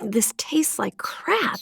This tastes like crap.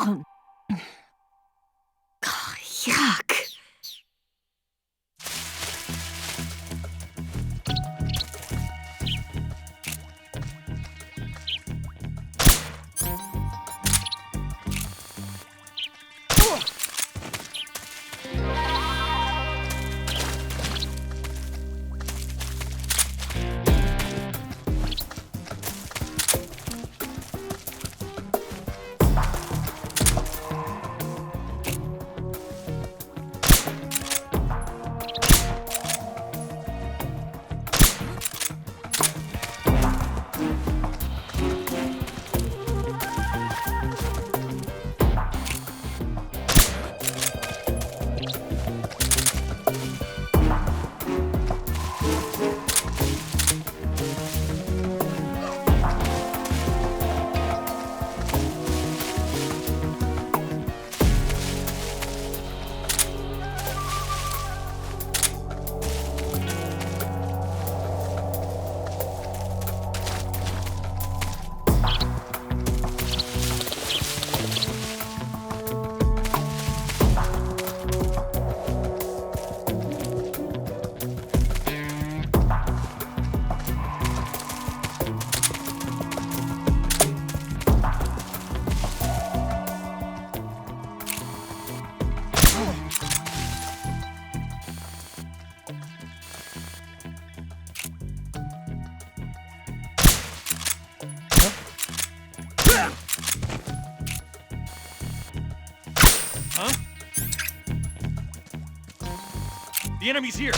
Yuck. Huh? The enemy's here!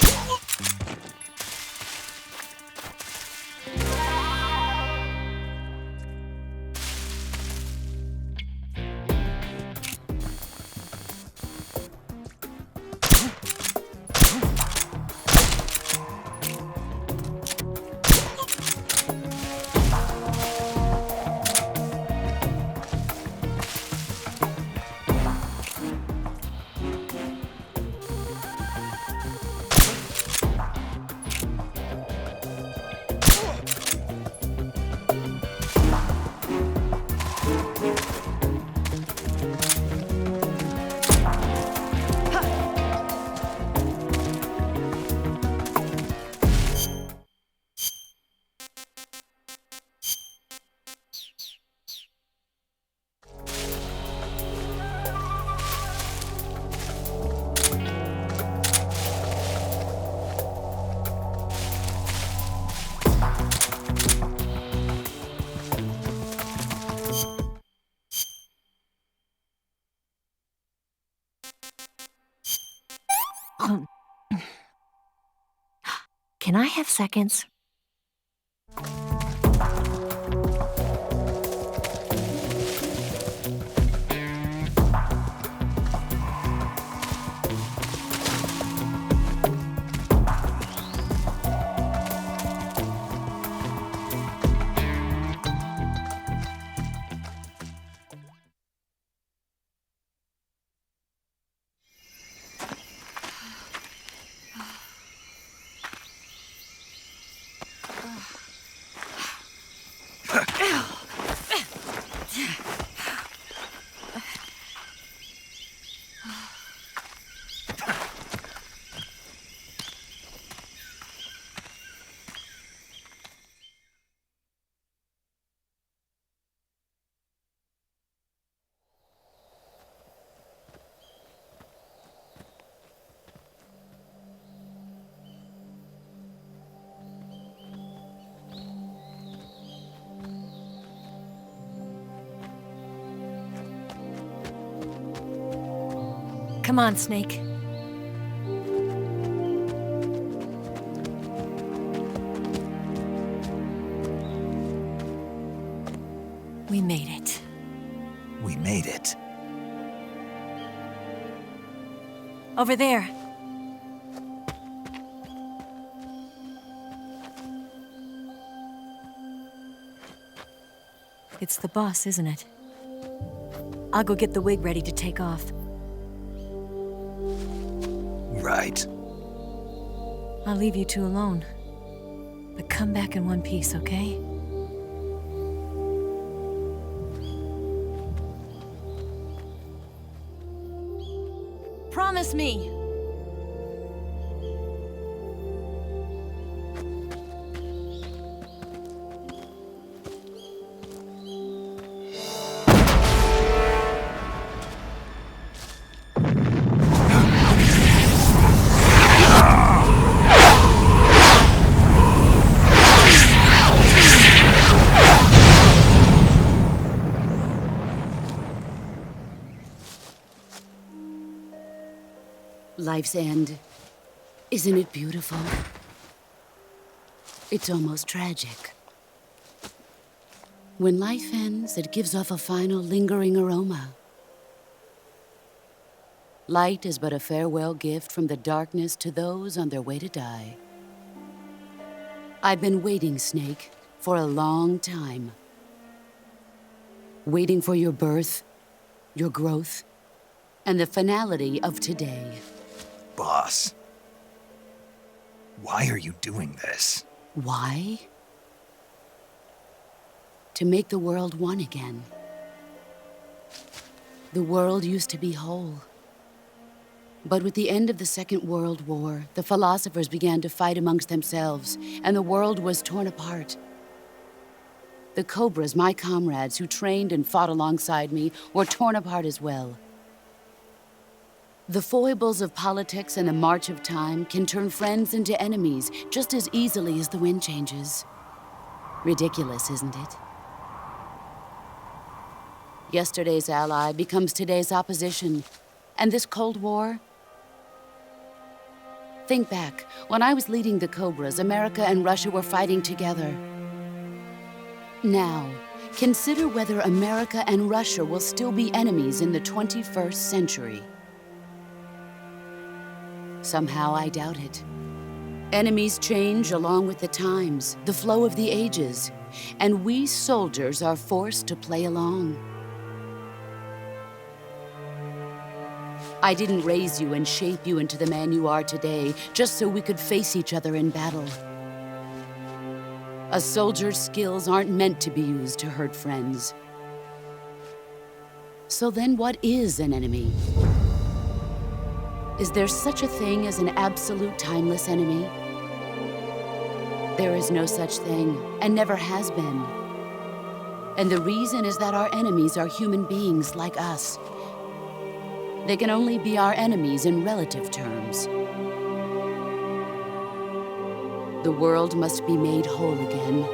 Can I have seconds? Come on, Snake. We made it. We made it. Over there. It's the boss, isn't it? I'll go get the wig ready to take off. Right. I'll leave you two alone. But come back in one piece, okay? Promise me. Life's end. Isn't it beautiful? It's almost tragic. When life ends, it gives off a final lingering aroma. Light is but a farewell gift from the darkness to those on their way to die. I've been waiting, Snake, for a long time. Waiting for your birth, your growth, and the finality of today. Boss, why are you doing this? Why? To make the world one again. The world used to be whole. But with the end of the Second World War, the philosophers began to fight amongst themselves, and the world was torn apart. The Cobras, my comrades who trained and fought alongside me, were torn apart as well. The foibles of politics and the march of time can turn friends into enemies just as easily as the wind changes. Ridiculous, isn't it? Yesterday's ally becomes today's opposition. And this Cold War? Think back. When I was leading the Cobras, America and Russia were fighting together. Now, consider whether America and Russia will still be enemies in the 21st century. Somehow I doubt it. Enemies change along with the times, the flow of the ages, and we soldiers are forced to play along. I didn't raise you and shape you into the man you are today just so we could face each other in battle. A soldier's skills aren't meant to be used to hurt friends. So then what is an enemy? Is there such a thing as an absolute timeless enemy? There is no such thing, and never has been. And the reason is that our enemies are human beings like us. They can only be our enemies in relative terms. The world must be made whole again.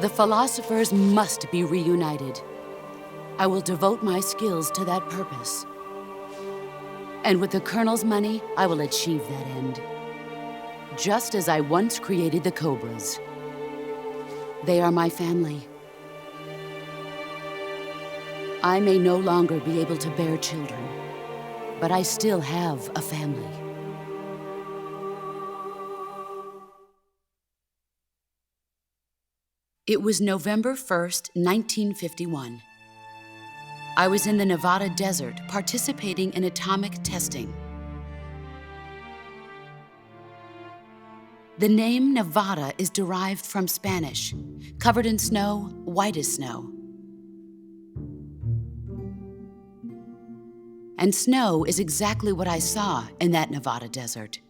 The philosophers must be reunited. I will devote my skills to that purpose. And with the Colonel's money, I will achieve that end. Just as I once created the Cobras. They are my family. I may no longer be able to bear children, but I still have a family. It was November 1st, 1951. I was in the Nevada desert participating in atomic testing. The name Nevada is derived from Spanish, covered in snow, white as snow. And snow is exactly what I saw in that Nevada desert.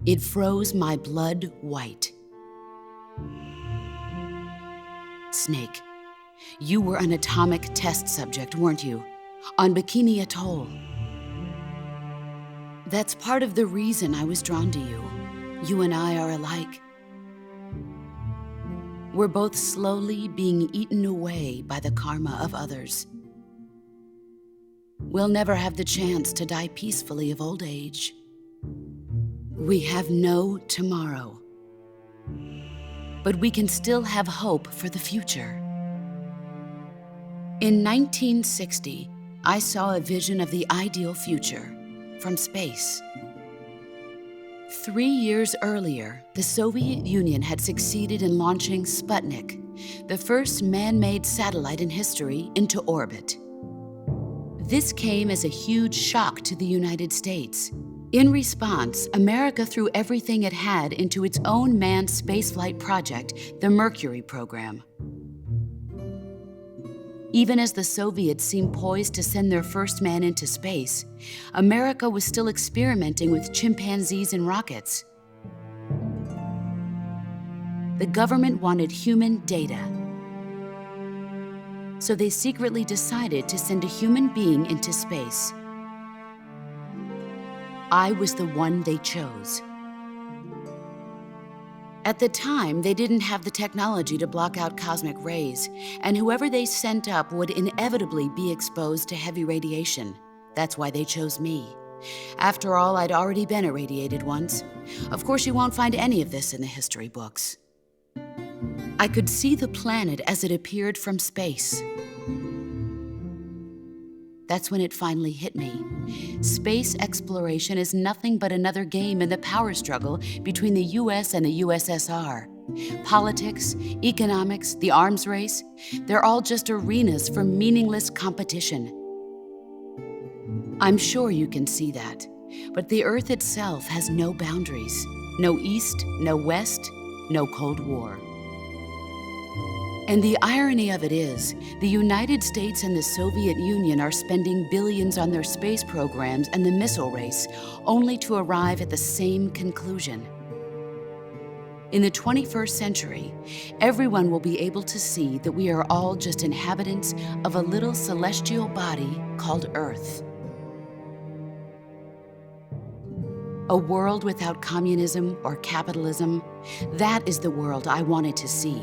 It froze my blood white. Snake, you were an atomic test subject, weren't you? On Bikini Atoll. That's part of the reason I was drawn to you. You and I are alike. We're both slowly being eaten away by the karma of others. We'll never have the chance to die peacefully of old age. We have no tomorrow. But we can still have hope for the future. In 1960, I saw a vision of the ideal future from space. 3 years earlier, the Soviet Union had succeeded in launching Sputnik, the first man-made satellite in history, into orbit. This came as a huge shock to the United States. In response, America threw everything it had into its own manned spaceflight project, the Mercury program. Even as the Soviets seemed poised to send their first man into space, America was still experimenting with chimpanzees and rockets. The government wanted human data, so they secretly decided to send a human being into space. I was the one they chose. At the time, they didn't have the technology to block out cosmic rays, and whoever they sent up would inevitably be exposed to heavy radiation. That's why they chose me. After all, I'd already been irradiated once. Of course, you won't find any of this in the history books. I could see the planet as it appeared from space. That's when it finally hit me. Space exploration is nothing but another game in the power struggle between the US and the USSR. Politics, economics, the arms race, they're all just arenas for meaningless competition. I'm sure you can see that, but the Earth itself has no boundaries. No East, no West, no Cold War. And the irony of it is, the United States and the Soviet Union are spending billions on their space programs and the missile race, only to arrive at the same conclusion. In the 21st century, everyone will be able to see that we are all just inhabitants of a little celestial body called Earth. A world without communism or capitalism, that is the world I wanted to see.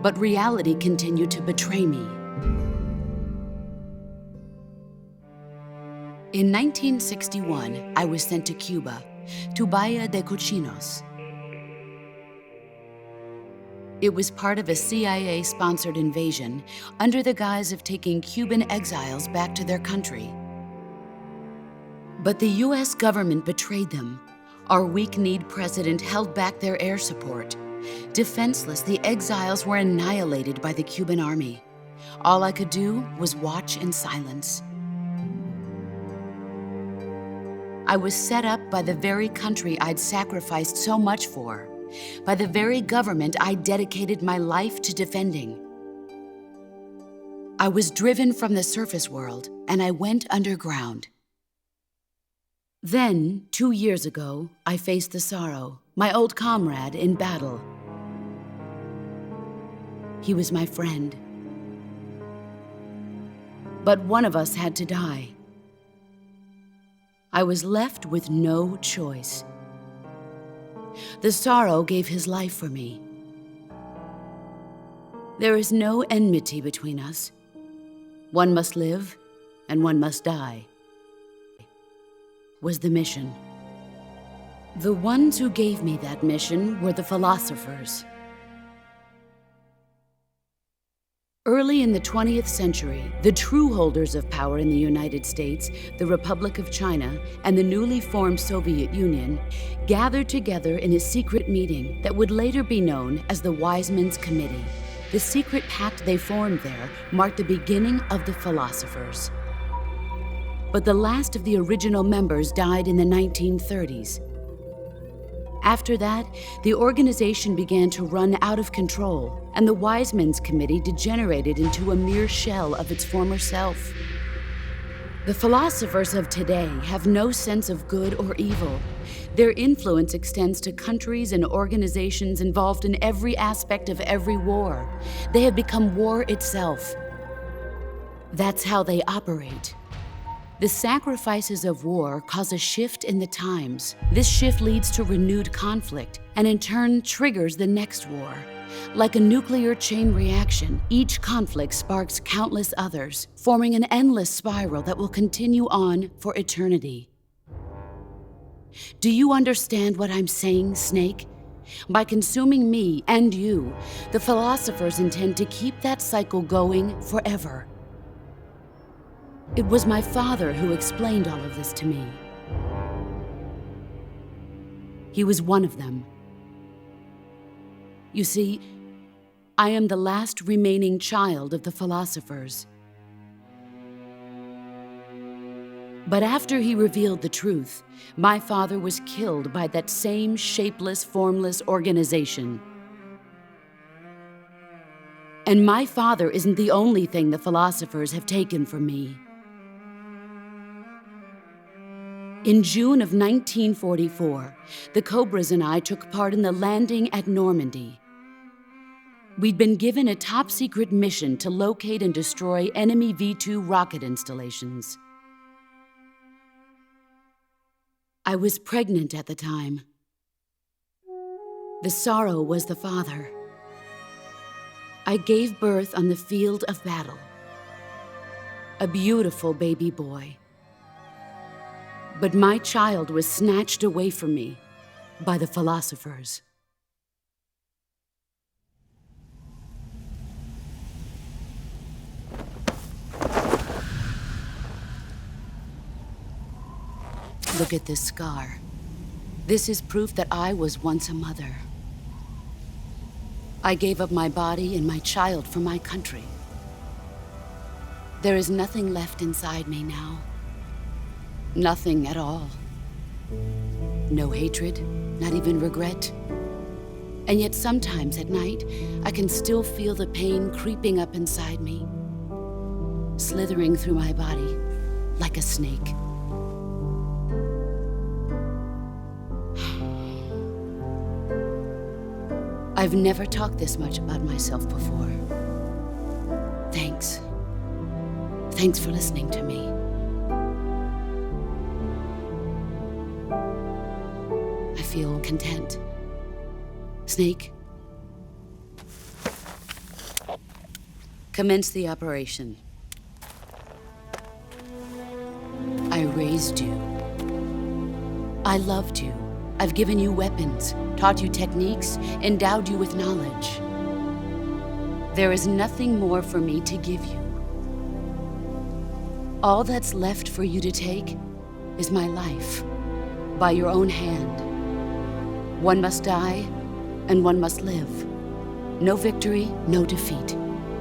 But reality continued to betray me. In 1961, I was sent to Cuba, to Bahia de Cochinos. It was part of a CIA-sponsored invasion under the guise of taking Cuban exiles back to their country. But the US government betrayed them. Our weak-kneed president held back their air support. Defenseless, the exiles were annihilated by the Cuban army. All I could do was watch in silence. I was set up by the very country I'd sacrificed so much for, by the very government I dedicated my life to defending. I was driven from the surface world, and I went underground. Then, 2 years ago, I faced the S.A.A, my old comrade in battle. He was my friend. But one of us had to die. I was left with no choice. The S.A.A gave his life for me. There is no enmity between us. One must live, and one must die, was the mission. The ones who gave me that mission were the philosophers. Early in the 20th century, the true holders of power in the United States, the Republic of China, and the newly formed Soviet Union gathered together in a secret meeting that would later be known as the Wise Men's Committee. The secret pact they formed there marked the beginning of the philosophers. But the last of the original members died in the 1930s. After that, the organization began to run out of control, and the Wise Men's Committee degenerated into a mere shell of its former self. The philosophers of today have no sense of good or evil. Their influence extends to countries and organizations involved in every aspect of every war. They have become war itself. That's how they operate. The sacrifices of war cause a shift in the times. This shift leads to renewed conflict, and in turn triggers the next war. Like a nuclear chain reaction, each conflict sparks countless others, forming an endless spiral that will continue on for eternity. Do you understand what I'm saying, Snake? By consuming me and you, the philosophers intend to keep that cycle going forever. It was my father who explained all of this to me. He was one of them. You see, I am the last remaining child of the philosophers. But after he revealed the truth, my father was killed by that same shapeless, formless organization. And my father isn't the only thing the philosophers have taken from me. In June of 1944, the Cobras and I took part in the landing at Normandy. We'd been given a top-secret mission to locate and destroy enemy V-2 rocket installations. I was pregnant at the time. The sorrow was the father. I gave birth on the field of battle. A beautiful baby boy. But my child was snatched away from me by the philosophers. Look at this scar. This is proof that I was once a mother. I gave up my body and my child for my country. There is nothing left inside me now. Nothing at all. No hatred, not even regret. And yet sometimes at night, I can still feel the pain creeping up inside me, slithering through my body like a snake. I've never talked this much about myself before. Thanks. Thanks for listening to me. I feel content. Snake, commence the operation. I raised you. I loved you. I've given you weapons, taught you techniques, endowed you with knowledge. There is nothing more for me to give you. All that's left for you to take is my life, by your own hand. One must die, and one must live. No victory, no defeat.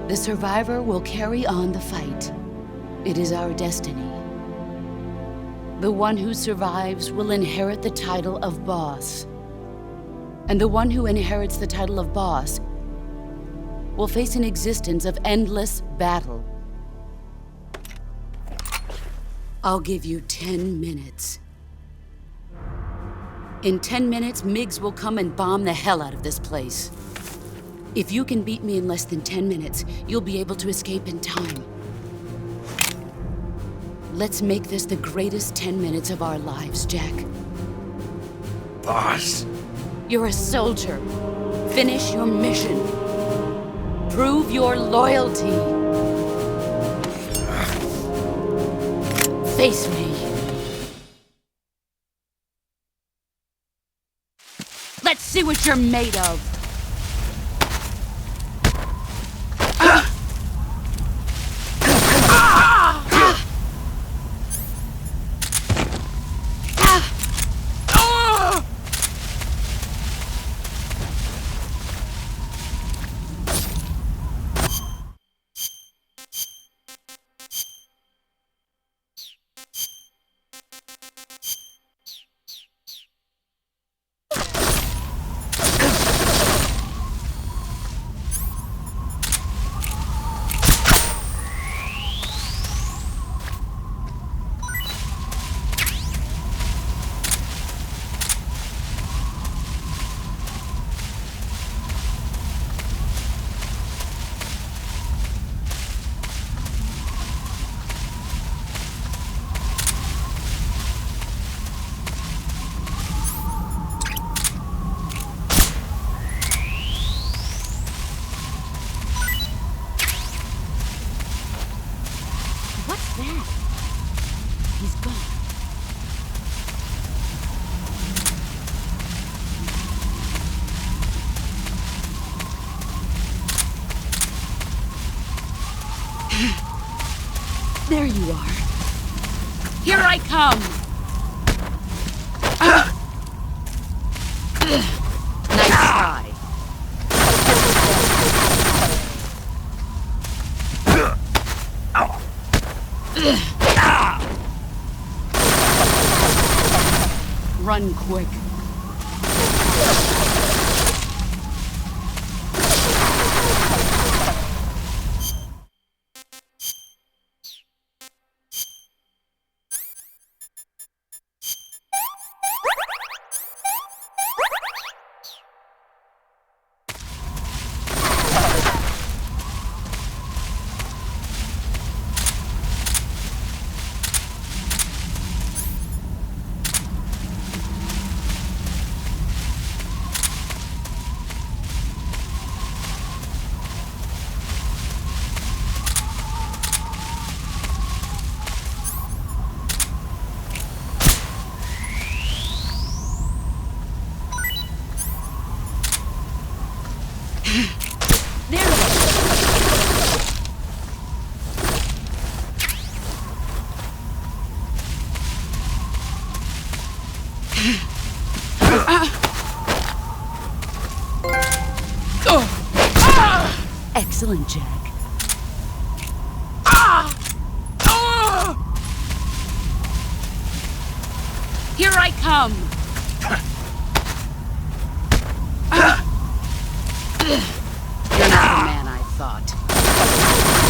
The survivor will carry on the fight. It is our destiny. The one who survives will inherit the title of boss. And the one who inherits the title of boss will face an existence of endless battle. I'll give you 10 minutes. In 10 minutes, MiGs will come and bomb the hell out of this place. If you can beat me in less than 10 minutes, you'll be able to escape in time. Let's make this the greatest 10 minutes of our lives, Jack. Boss. You're a soldier. Finish your mission. Prove your loyalty. Face me. Let's see what you're made of. He's gone. There you are. Here I come! Nice try. Run quick. Excellent, Jack. Here I come! You're not the man I thought.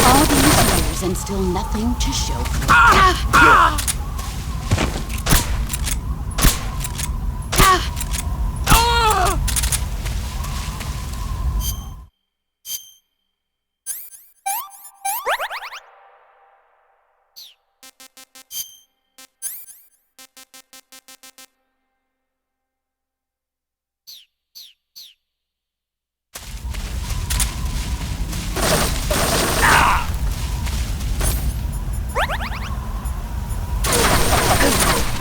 All these years and still nothing to show for it.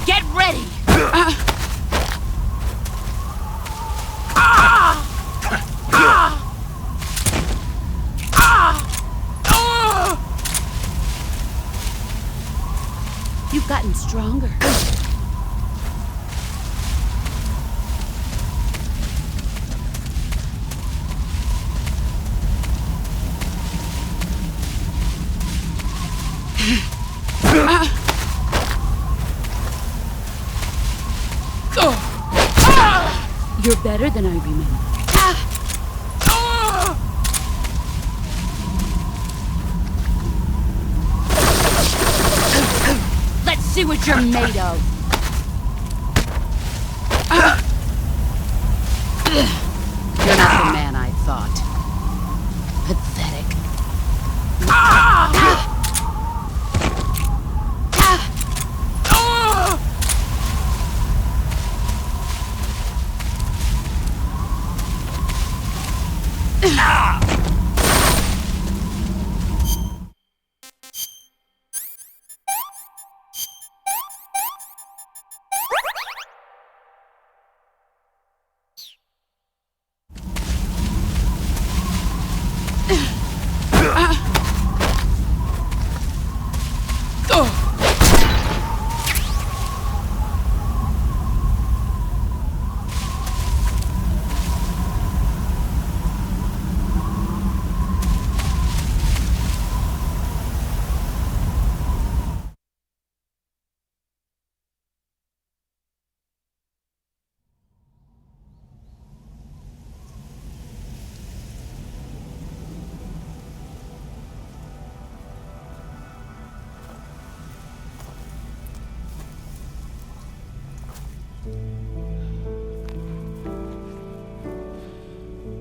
Get ready! You've gotten stronger. You're better than I remember. Let's see what you're made of. You're not the man I thought. Pathetic.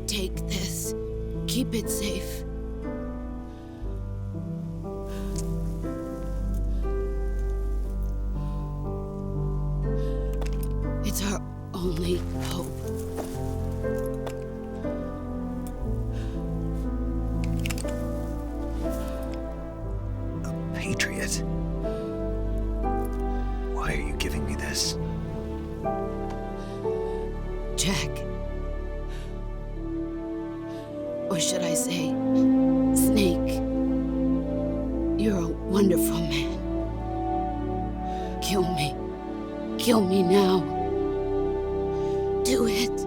Take this. Keep it safe. It's our only hope. A Patriot? Why are you giving me this? Jack. Or should I say, Snake? You're a wonderful man. Kill me. Kill me now. Do it.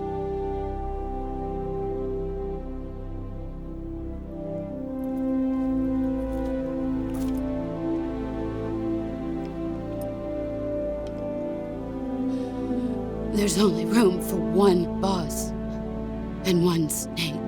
There's only room for one boss and one snake.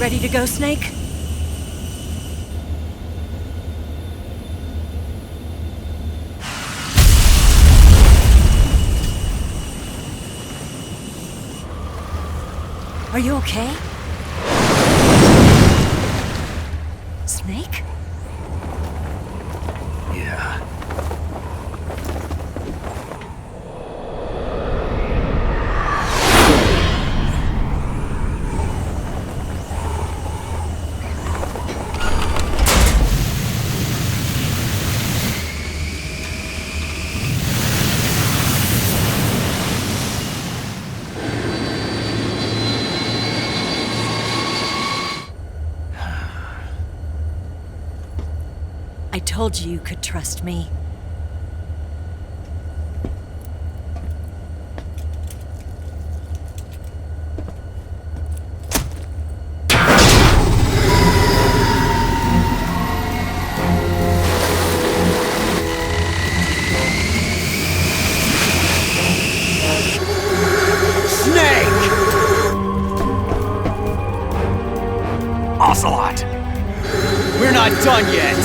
Ready to go, Snake? Are you okay? Snake? Yeah. I told you you could trust me. Snake! Ocelot! We're not done yet!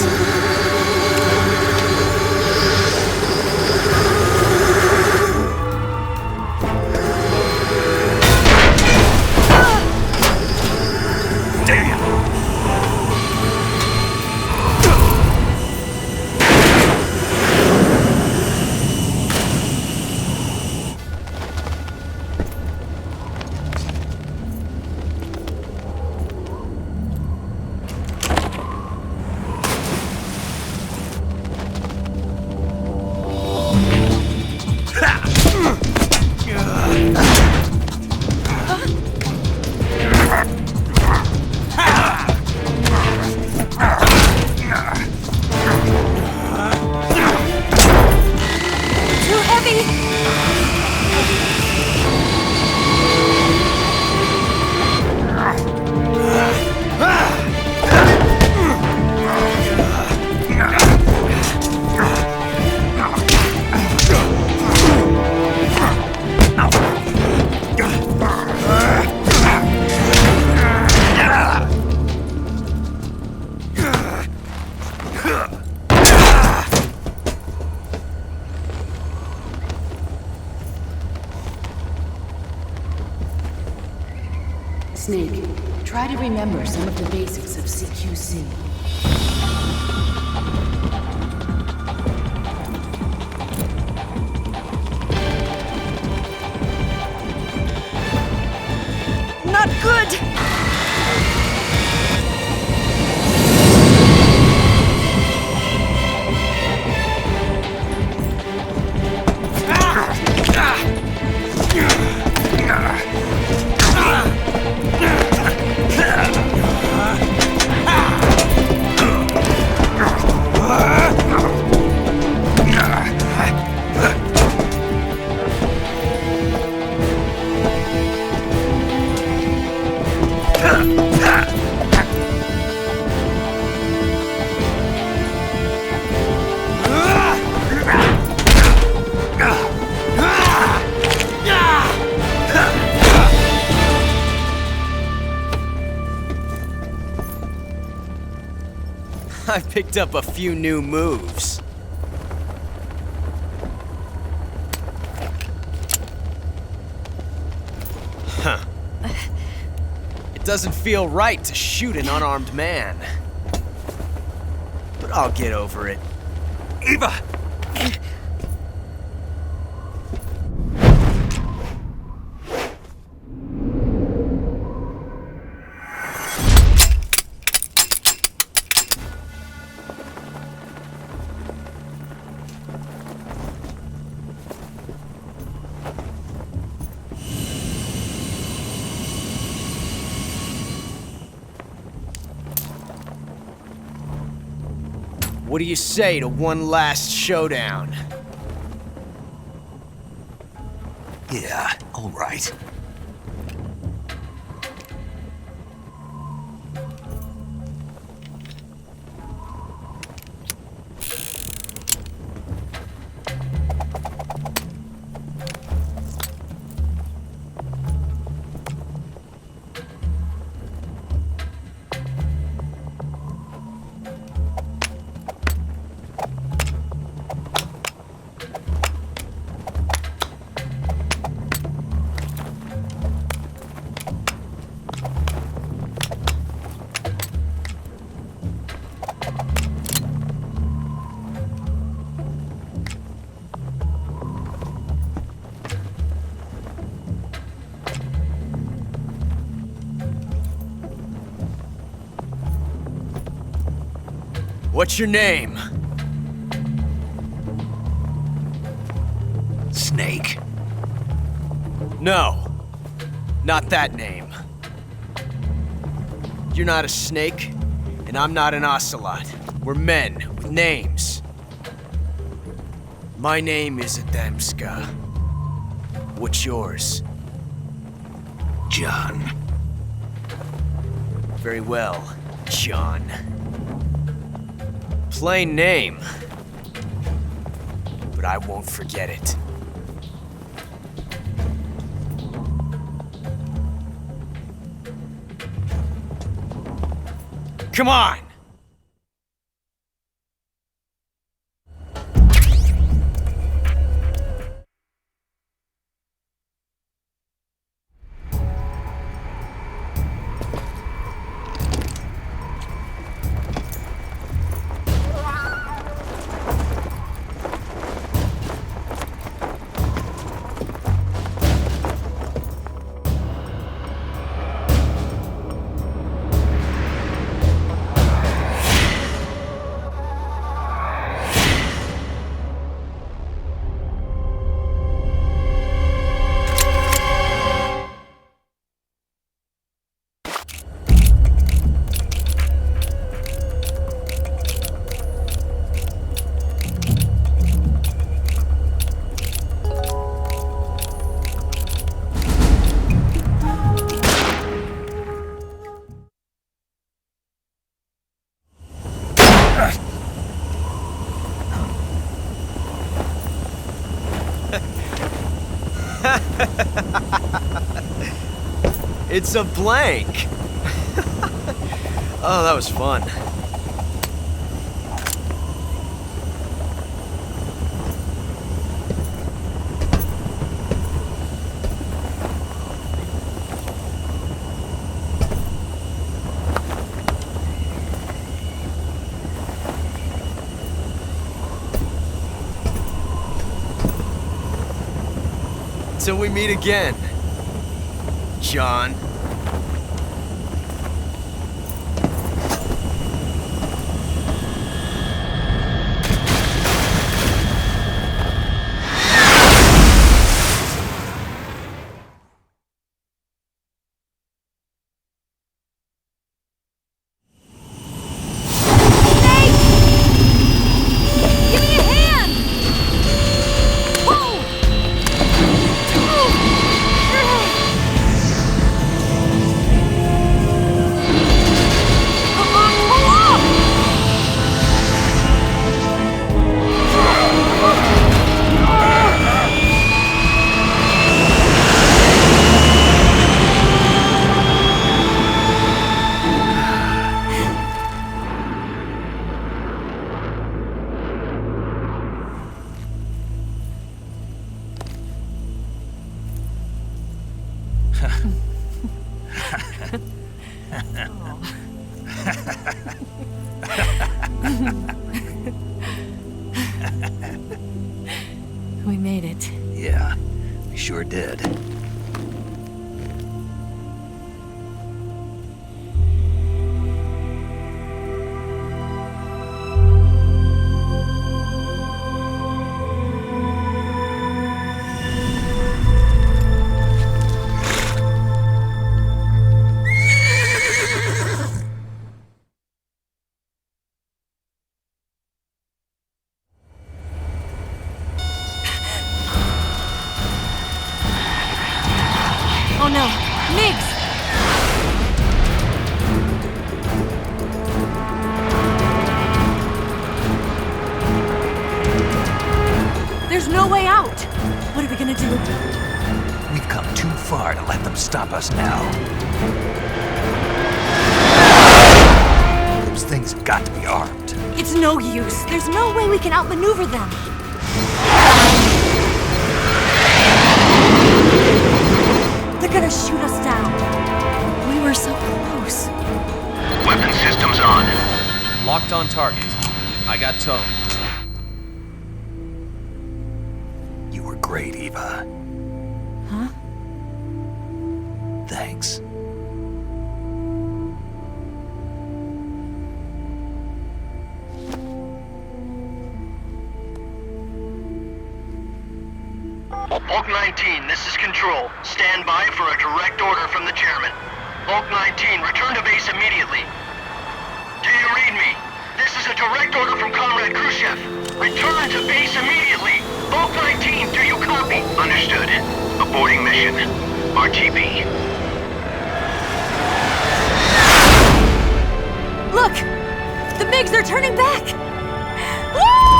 Snake, try to remember some of the basics of CQC. Not good! I picked up a few new moves. Huh. It doesn't feel right to shoot an unarmed man. But I'll get over it. Eva! What do you say to one last showdown? Yeah, all right. What's your name? Snake. No. Not that name. You're not a snake, and I'm not an Ocelot. We're men with names. My name is Adamska. What's yours? John. Very well, John. Plain name. But I won't forget it. Come on! It's a blank. Oh, that was fun. Till we meet again, John. We made it. Yeah, we sure did. Oh no! Migs! There's no way out! What are we gonna do? We've come too far to let them stop us now. Those things have got to be armed. It's no use. There's no way we can outmaneuver them. They're gonna shoot us down. We were so close. Weapon systems on. Locked on target. I got towed. You were great, Eva. Huh? Thanks. Hulk 19, this is Control. Stand by for a direct order from the chairman. Hulk 19, return to base immediately. Do you read me? This is a direct order from Comrade Khrushchev. Return to base immediately. Hulk 19, do you copy? Understood. Aborting mission. RTB. Look! The MiGs are turning back! Woo!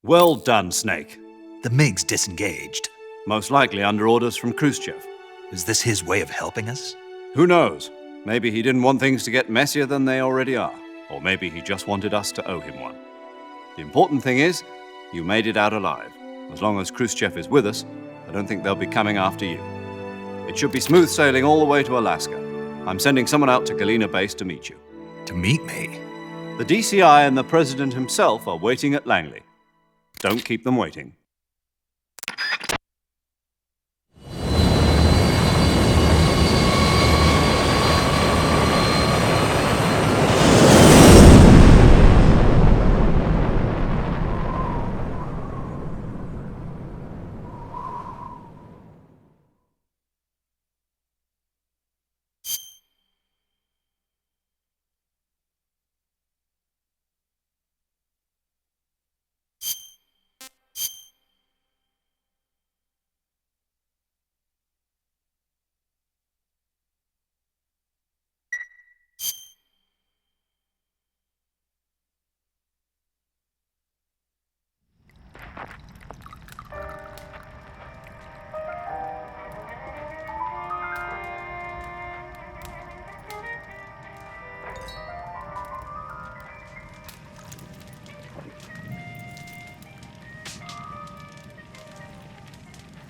Well done, Snake. The MiG's disengaged. Most likely under orders from Khrushchev. Is this his way of helping us? Who knows? Maybe he didn't want things to get messier than they already are. Or maybe he just wanted us to owe him one. The important thing is, you made it out alive. As long as Khrushchev is with us, I don't think they'll be coming after you. It should be smooth sailing all the way to Alaska. I'm sending someone out to Galena Base to meet you. To meet me? The DCI and the President himself are waiting at Langley. Don't keep them waiting.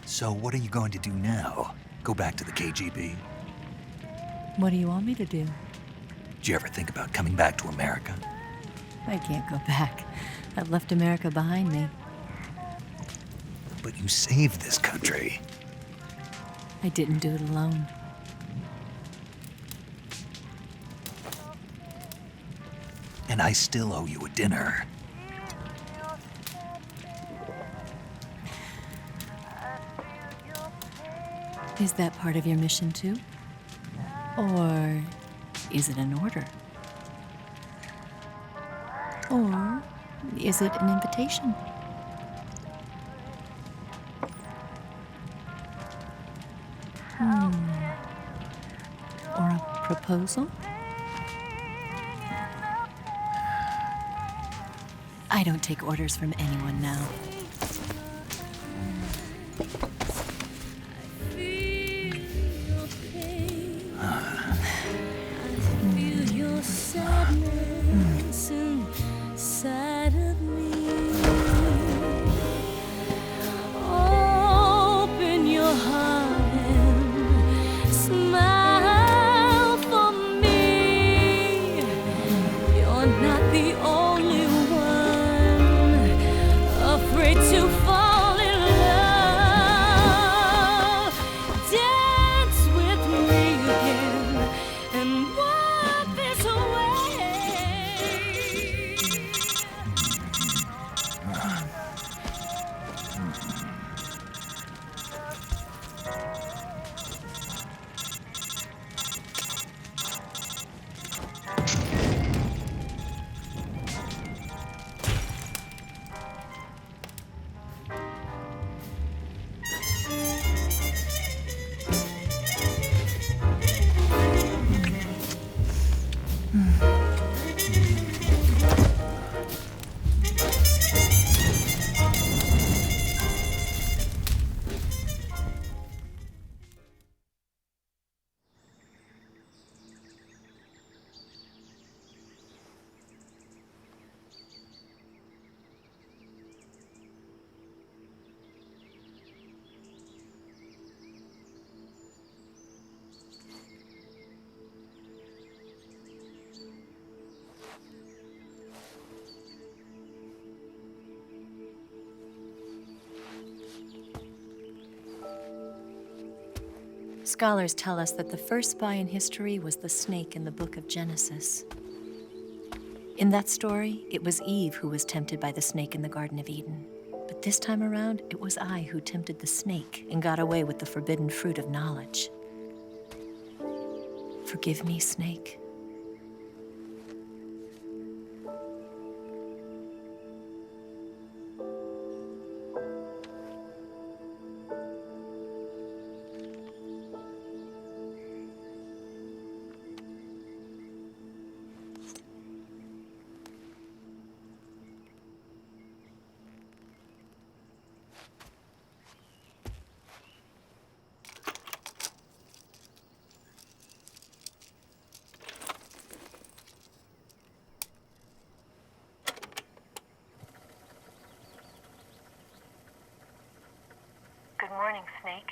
So what are you going to do now? Go back to the KGB? What do you want me to do? Did you ever think about coming back to America? I can't go back. I've left America behind me. But you saved this country. I didn't do it alone. And I still owe you a dinner. Is that part of your mission too? Or is it an order? Or is it an invitation? Or a proposal? I don't take orders from anyone now. Scholars tell us that the first spy in history was the snake in the book of Genesis. In that story, it was Eve who was tempted by the snake in the Garden of Eden. But this time around, it was I who tempted the snake and got away with the forbidden fruit of knowledge. Forgive me, Snake. Good morning, Snake.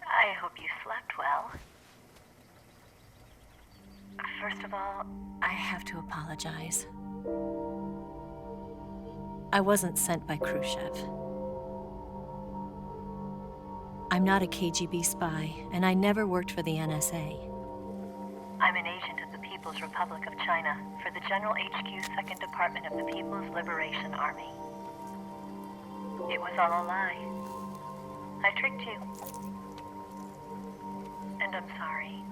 I hope you slept well. First of all, I have to apologize. I wasn't sent by Khrushchev. I'm not a KGB spy, and I never worked for the NSA. I'm an agent of the People's Republic of China for the General HQ 2nd Department of the People's Liberation Army. It was all a lie. I tricked you. And I'm sorry.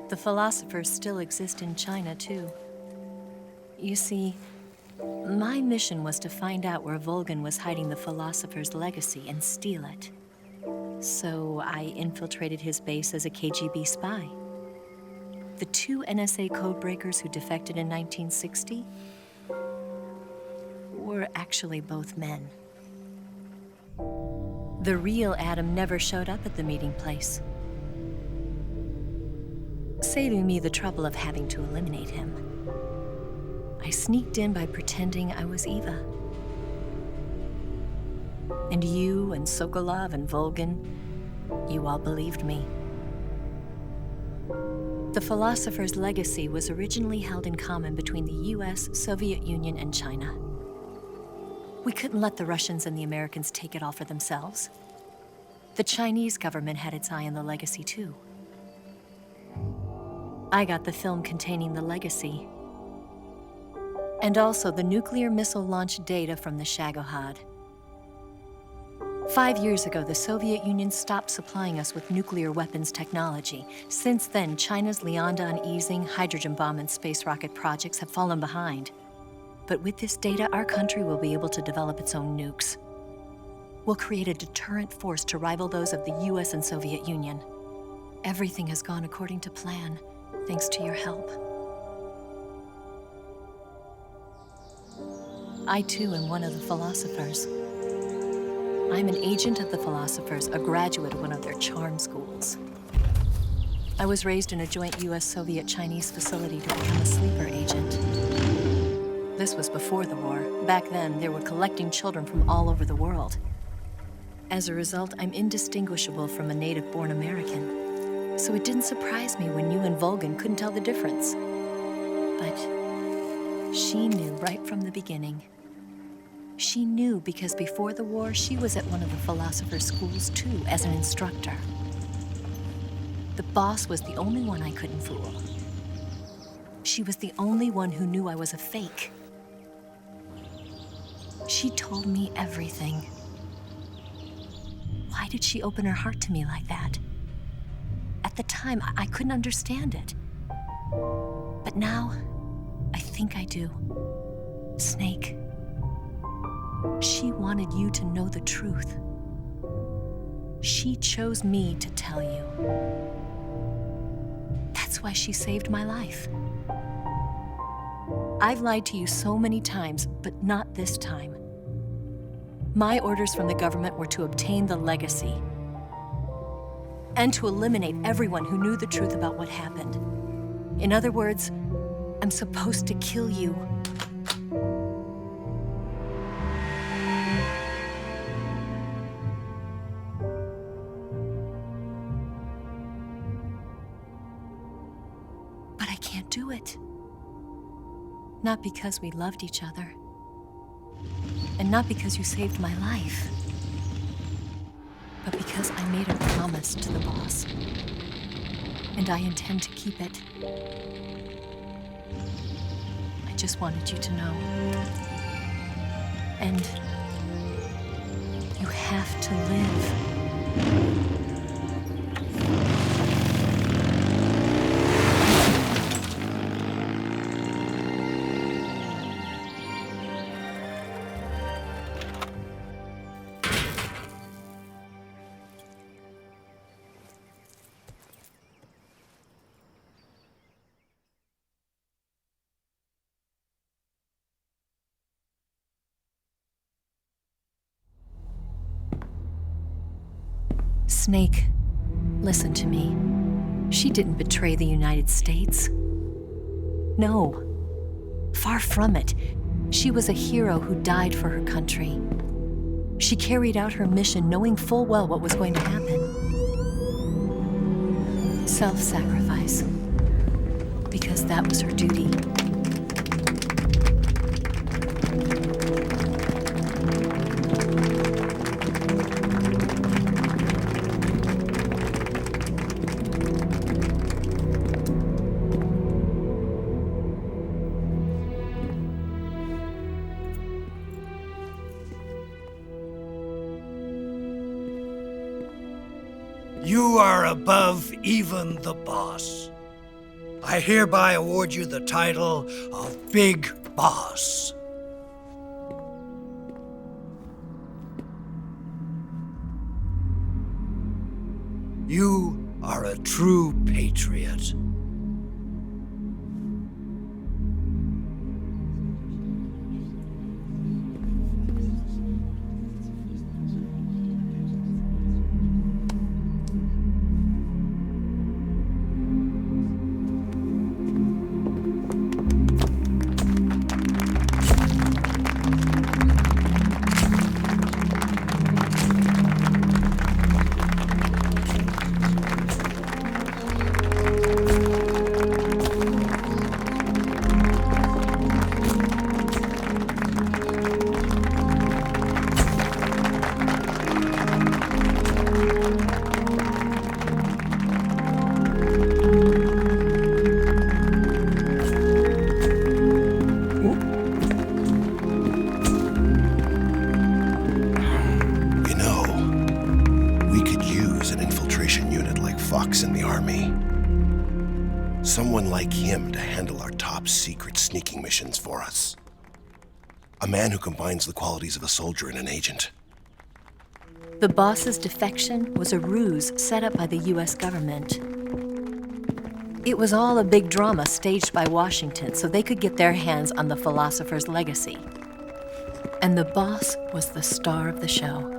The philosophers still exist in China, too. You see, my mission was to find out where Volgin was hiding the philosopher's legacy and steal it. So I infiltrated his base as a KGB spy. The 2 NSA codebreakers who defected in 1960 were actually both men. The real Adam never showed up at the meeting place, saving me the trouble of having to eliminate him. I sneaked in by pretending I was Eva. And you and Sokolov and Volgin, you all believed me. The philosopher's legacy was originally held in common between the US, Soviet Union, and China. We couldn't let the Russians and the Americans take it all for themselves. The Chinese government had its eye on the legacy too. I got the film containing the legacy, and also the nuclear missile launch data from the Shagohod. 5 years ago, the Soviet Union stopped supplying us with nuclear weapons technology. Since then, China's Liaodong easing, hydrogen bomb, and space rocket projects have fallen behind. But with this data, our country will be able to develop its own nukes. We'll create a deterrent force to rival those of the US and Soviet Union. Everything has gone according to plan, thanks to your help. I too am one of the philosophers. I'm an agent of the philosophers, a graduate of one of their charm schools. I was raised in a joint US-Soviet-Chinese facility to become a sleeper agent. This was before the war. Back then, they were collecting children from all over the world. As a result, I'm indistinguishable from a native-born American. So it didn't surprise me when you and Volgin couldn't tell the difference. But she knew right from the beginning. She knew because before the war, she was at one of the philosopher's schools too, as an instructor. The boss was the only one I couldn't fool. She was the only one who knew I was a fake. She told me everything. Why did she open her heart to me like that? At the time, I couldn't understand it. But now, I think I do. Snake. She wanted you to know the truth. She chose me to tell you. That's why she saved my life. I've lied to you so many times, but not this time. My orders from the government were to obtain the legacy and to eliminate everyone who knew the truth about what happened. In other words, I'm supposed to kill you. Not because we loved each other. And not because you saved my life. But because I made a promise to the boss. And I intend to keep it. I just wanted you to know. And you have to live. Snake, listen to me. She didn't betray the United States. No, far from it. She was a hero who died for her country. She carried out her mission knowing full well what was going to happen. Self-sacrifice. Because that was her duty. You are above even the boss. I hereby award you the title of Big Boss. You are a true patriot. Someone like him to handle our top secret sneaking missions for us. A man who combines the qualities of a soldier and an agent. The boss's defection was a ruse set up by the US government. It was all a big drama staged by Washington so they could get their hands on the philosopher's legacy. And the boss was the star of the show.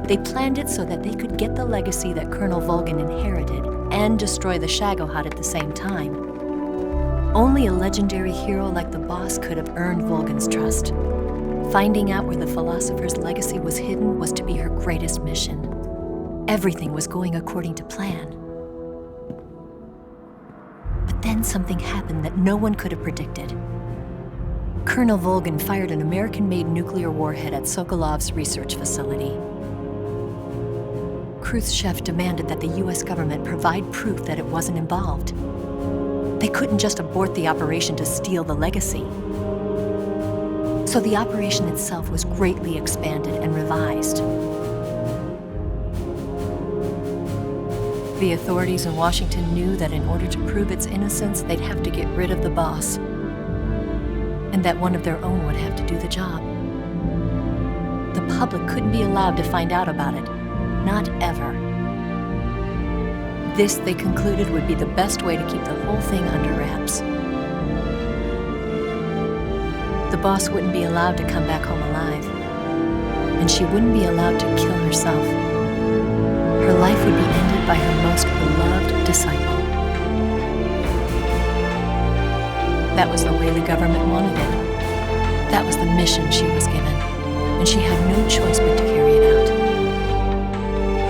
They planned it so that they could get the legacy that Colonel Volgin inherited and destroy the Shagohod at the same time. Only a legendary hero like the boss could have earned Volgin's trust. Finding out where the philosopher's legacy was hidden was to be her greatest mission. Everything was going according to plan. But then something happened that no one could have predicted. Colonel Volgin fired an American-made nuclear warhead at Sokolov's research facility. Khrushchev demanded that the US government provide proof that it wasn't involved. They couldn't just abort the operation to steal the legacy. So the operation itself was greatly expanded and revised. The authorities in Washington knew that in order to prove its innocence, they'd have to get rid of the boss, and that one of their own would have to do the job. The public couldn't be allowed to find out about it. Not ever. This, they concluded, would be the best way to keep the whole thing under wraps. The boss wouldn't be allowed to come back home alive, and she wouldn't be allowed to kill herself. Her life would be ended by her most beloved disciple. That was the way the government wanted it. That was the mission she was given, and she had no choice but to carry it out.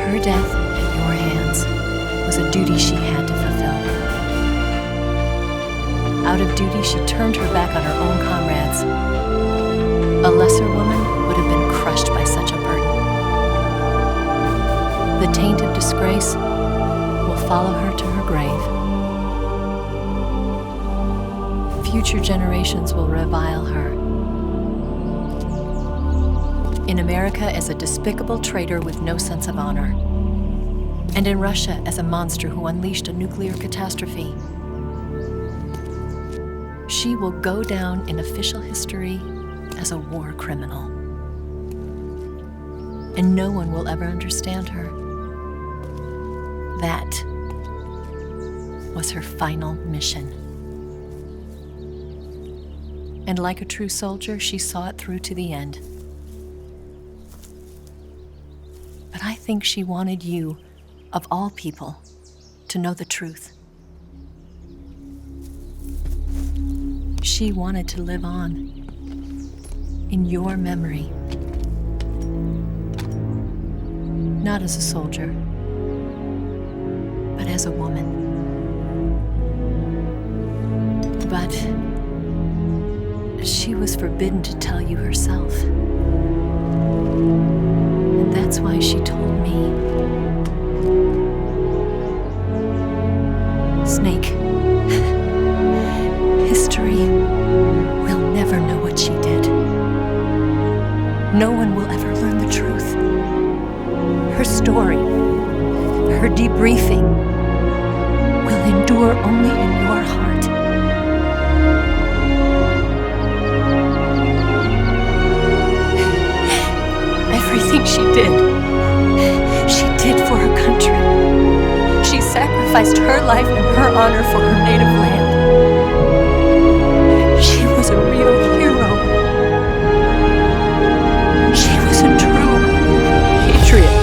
Her death at your hands was a duty she had to fulfill. Out of duty, she turned her back on her own comrades. A lesser woman would have been crushed by such a burden. The taint of disgrace will follow her to her grave. Future generations will revile her. In America as a despicable traitor with no sense of honor. And in Russia as a monster who unleashed a nuclear catastrophe. She will go down in official history as a war criminal. And no one will ever understand her. That was her final mission. And like a true soldier, she saw it through to the end. But I think she wanted you, of all people, to know the truth. She wanted to live on in your memory. Not as a soldier, but as a woman. But she was forbidden to tell you herself. And that's why she told me. Snake, history will never know what she did. No one will ever learn the truth. Her story, her debriefing, will endure only in your heart. Everything she did for her country. She sacrificed her life and her honor for her native land. She was a real hero. She was a true patriot.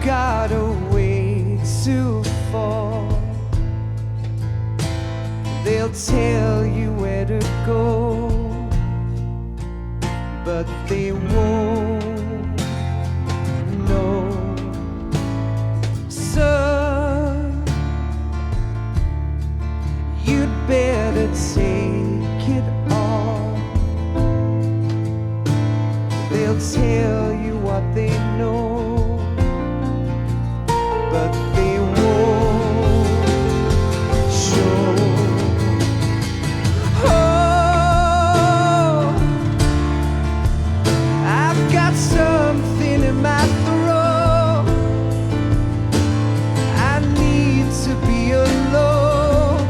got a way to fall. They'll tell you where to go, but they won't know. Son, you'd better take it all. They'll tell you what they know, but they won't show. Oh, I've got something in my throat. I need to be alone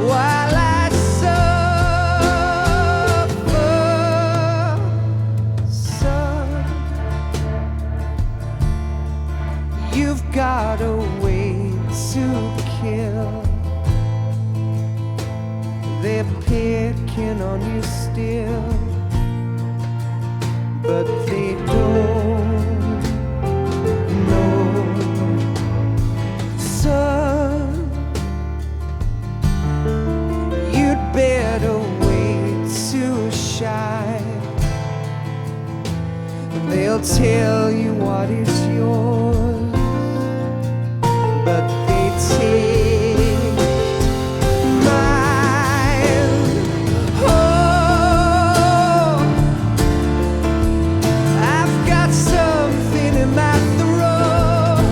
while I suffer. Son, you've got a way to kill. They're picking on you still, but they don't know. They'll tell you what is yours, but they take mine. Oh, I've got something in my throat.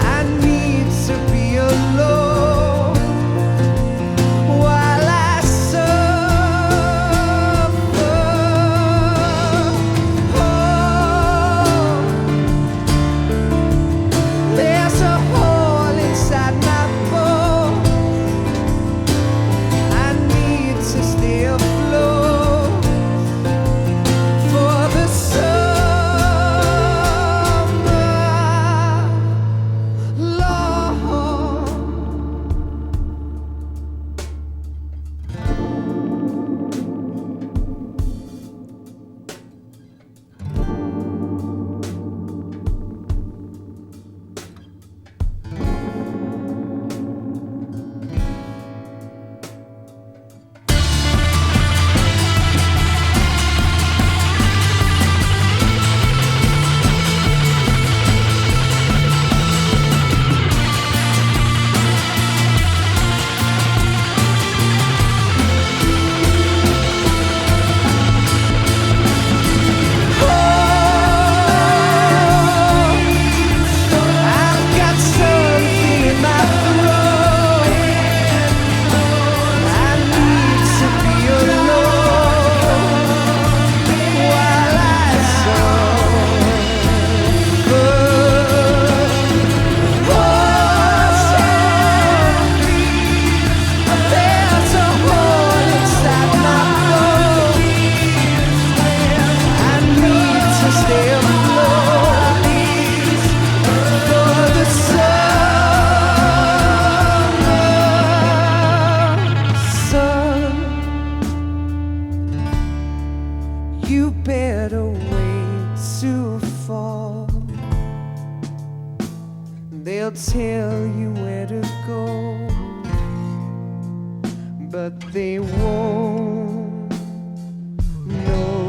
I need to be alone while I suffer. Oh, there's a hole inside my bones. I need to stay afloat for the summer, Lord. I've got something in my throat. I need to be alone while I suffer. There's a hole inside my bones. I need to stay afloat for the summer sun. You better wait to fall. They'll tell you where to go, but they won't know.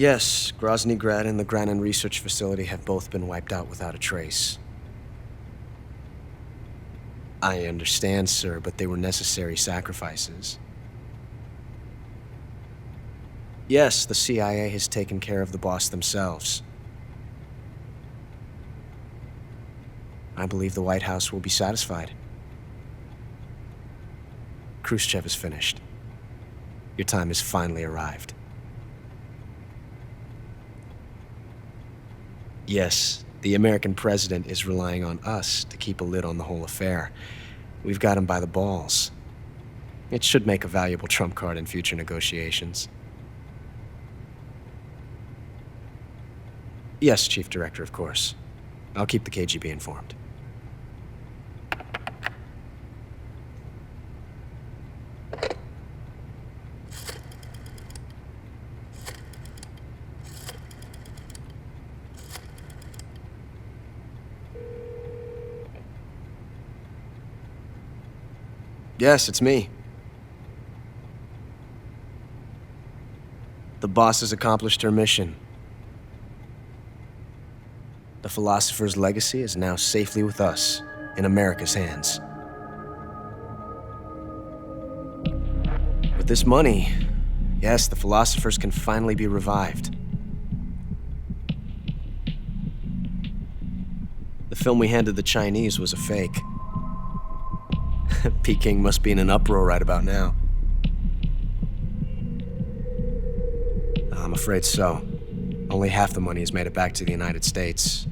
Yes, Grozny Grad and the Granin Research Facility have both been wiped out without a trace. I understand, sir, but they were necessary sacrifices. Yes, the CIA has taken care of the boss themselves. I believe the White House will be satisfied. Khrushchev is finished. Your time has finally arrived. Yes, the American president is relying on us to keep a lid on the whole affair. We've got him by the balls. It should make a valuable trump card in future negotiations. Yes, Chief Director, of course. I'll keep the KGB informed. Yes, it's me. The boss has accomplished her mission. The philosopher's legacy is now safely with us, in America's hands. With this money, yes, the philosophers can finally be revived. The film we handed the Chinese was a fake. Peking must be in an uproar right about now. I'm afraid so. Only half the money has made it back to the United States.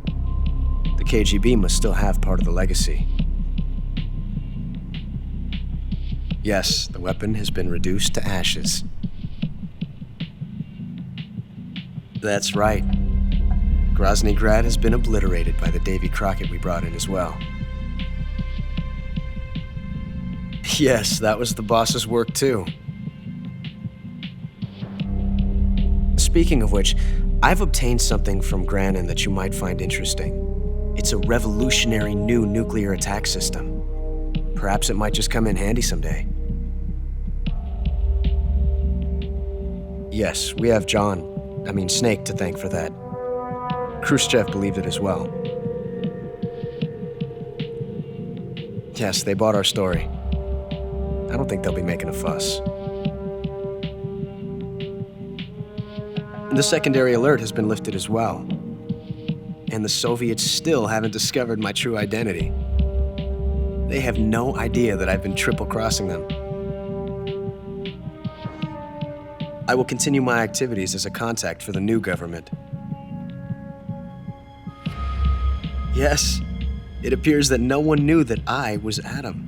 The KGB must still have part of the legacy. Yes, the weapon has been reduced to ashes. That's right. Grozny Grad has been obliterated by the Davy Crockett we brought in as well. Yes, that was the boss's work too. Speaking of which, I've obtained something from Granin that you might find interesting. It's a revolutionary new nuclear attack system. Perhaps it might just come in handy someday. Yes, we have Snake to thank for that. Khrushchev believed it as well. Yes, they bought our story. I don't think they'll be making a fuss. The secondary alert has been lifted as well. And the Soviets still haven't discovered my true identity. They have no idea that I've been triple-crossing them. I will continue my activities as a contact for the new government. Yes, it appears that no one knew that I was Adam.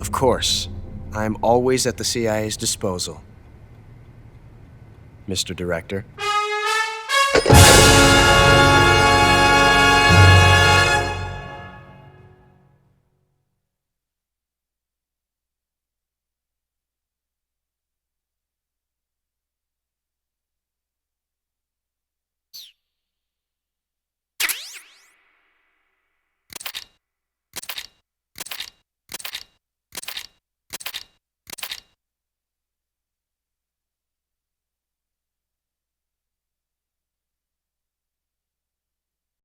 Of course, I'm always at the CIA's disposal, Mr. Director.